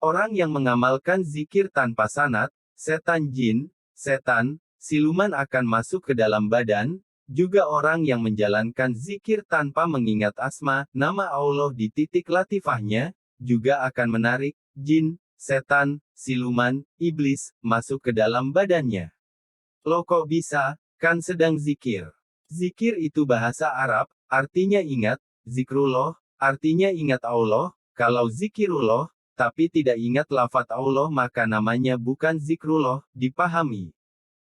Orang yang mengamalkan zikir tanpa sanad, setan jin, setan, siluman akan masuk ke dalam badan, juga orang yang menjalankan zikir tanpa mengingat asma, nama Allah di titik latifahnya, juga akan menarik, jin, setan, siluman, iblis, masuk ke dalam badannya. Loh kok bisa, kan sedang zikir. Zikir itu bahasa Arab, artinya ingat, zikrullah, artinya ingat Allah, kalau zikirullah, tapi tidak ingat lafaz Allah maka namanya bukan zikrullah, dipahami.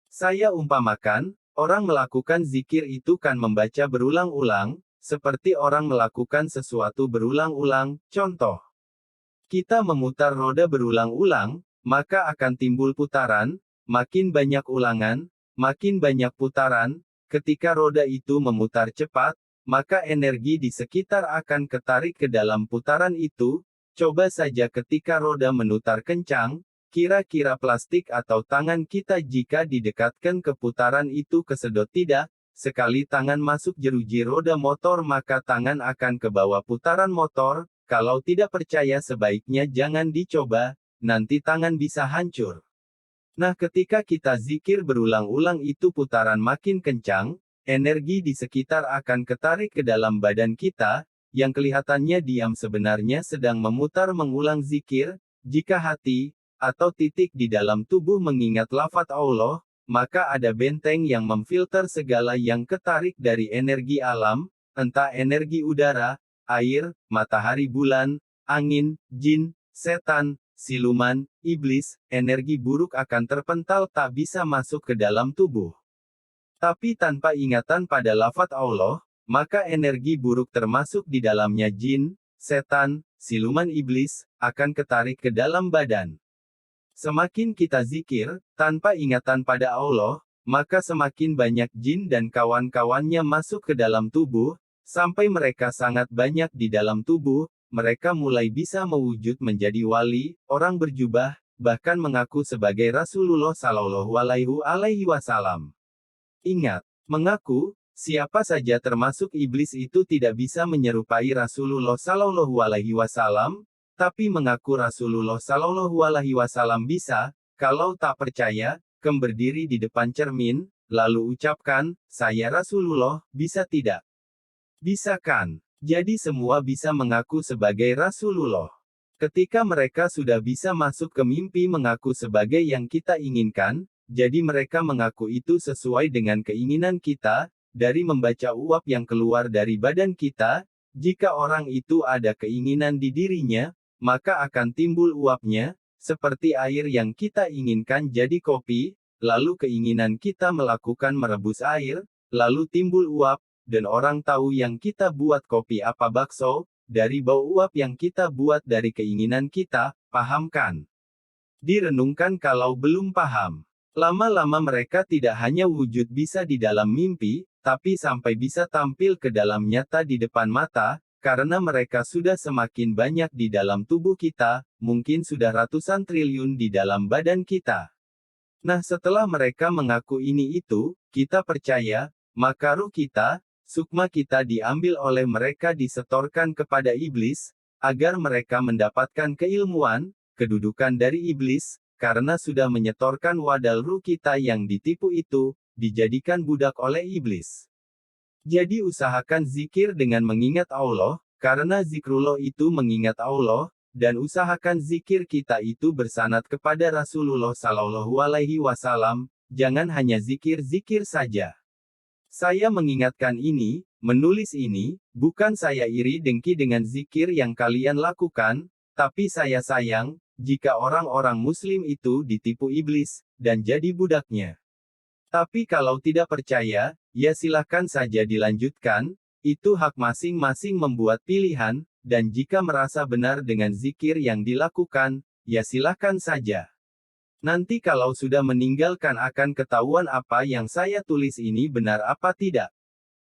Saya umpamakan, orang melakukan zikir itu kan membaca berulang-ulang, seperti orang melakukan sesuatu berulang-ulang, contoh. Kita memutar roda berulang-ulang, maka akan timbul putaran, makin banyak ulangan, makin banyak putaran, ketika roda itu memutar cepat, maka energi di sekitar akan ketarik ke dalam putaran itu. Coba saja ketika roda memutar kencang, kira-kira plastik atau tangan kita jika didekatkan ke putaran itu kesedot tidak, sekali tangan masuk jeruji roda motor maka tangan akan ke bawah putaran motor, kalau tidak percaya sebaiknya jangan dicoba, nanti tangan bisa hancur. Nah ketika kita zikir berulang-ulang itu putaran makin kencang, energi di sekitar akan ketarik ke dalam badan kita, yang kelihatannya diam sebenarnya sedang memutar mengulang zikir, jika hati, atau titik di dalam tubuh mengingat lafaz Allah, maka ada benteng yang memfilter segala yang ketarik dari energi alam, entah energi udara, air, matahari bulan, angin, jin, setan, siluman, iblis, energi buruk akan terpental tak bisa masuk ke dalam tubuh. Tapi tanpa ingatan pada lafaz Allah, maka energi buruk termasuk di dalamnya jin, setan, siluman iblis, akan ketarik ke dalam badan. Semakin kita zikir, tanpa ingatan pada Allah, maka semakin banyak jin dan kawan-kawannya masuk ke dalam tubuh, sampai mereka sangat banyak di dalam tubuh, mereka mulai bisa mewujud menjadi wali, orang berjubah, bahkan mengaku sebagai Rasulullah Shallallahu Alaihi Wasallam. Ingat, mengaku, siapa saja termasuk iblis itu tidak bisa menyerupai Rasulullah Shallallahu Alaihi Wasallam, tapi mengaku Rasulullah Shallallahu Alaihi Wasallam bisa. Kalau tak percaya, berdiri di depan cermin, lalu ucapkan, saya Rasulullah, bisa tidak? Bisa kan? Jadi semua bisa mengaku sebagai Rasulullah. Ketika mereka sudah bisa masuk ke mimpi mengaku sebagai yang kita inginkan, jadi mereka mengaku itu sesuai dengan keinginan kita, dari membaca uap yang keluar dari badan kita, jika orang itu ada keinginan di dirinya, maka akan timbul uapnya, seperti air yang kita inginkan jadi kopi, lalu keinginan kita melakukan merebus air, lalu timbul uap, dan orang tahu yang kita buat kopi apa bakso, dari bau uap yang kita buat dari keinginan kita, paham kan? Direnungkan kalau belum paham. Lama-lama mereka tidak hanya wujud bisa di dalam mimpi, tapi sampai bisa tampil ke dalam nyata di depan mata, karena mereka sudah semakin banyak di dalam tubuh kita, mungkin sudah ratusan triliun di dalam badan kita. Nah setelah mereka mengaku ini itu, kita percaya, maka ruh kita, sukma kita diambil oleh mereka disetorkan kepada iblis, agar mereka mendapatkan keilmuan, kedudukan dari iblis, karena sudah menyetorkan wadal ruh kita yang ditipu itu, dijadikan budak oleh iblis. Jadi usahakan zikir dengan mengingat Allah, karena zikrullah itu mengingat Allah, dan usahakan zikir kita itu bersanad kepada Rasulullah Shallallahu Alaihi Wasallam, jangan hanya zikir-zikir saja. Saya mengingatkan ini, menulis ini, bukan saya iri dengki dengan zikir yang kalian lakukan, tapi saya sayang, jika orang-orang muslim itu ditipu iblis, dan jadi budaknya. Tapi kalau tidak percaya, ya silahkan saja dilanjutkan, itu hak masing-masing membuat pilihan, dan jika merasa benar dengan zikir yang dilakukan, ya silahkan saja. Nanti kalau sudah meninggalkan akan ketahuan apa yang saya tulis ini benar apa tidak.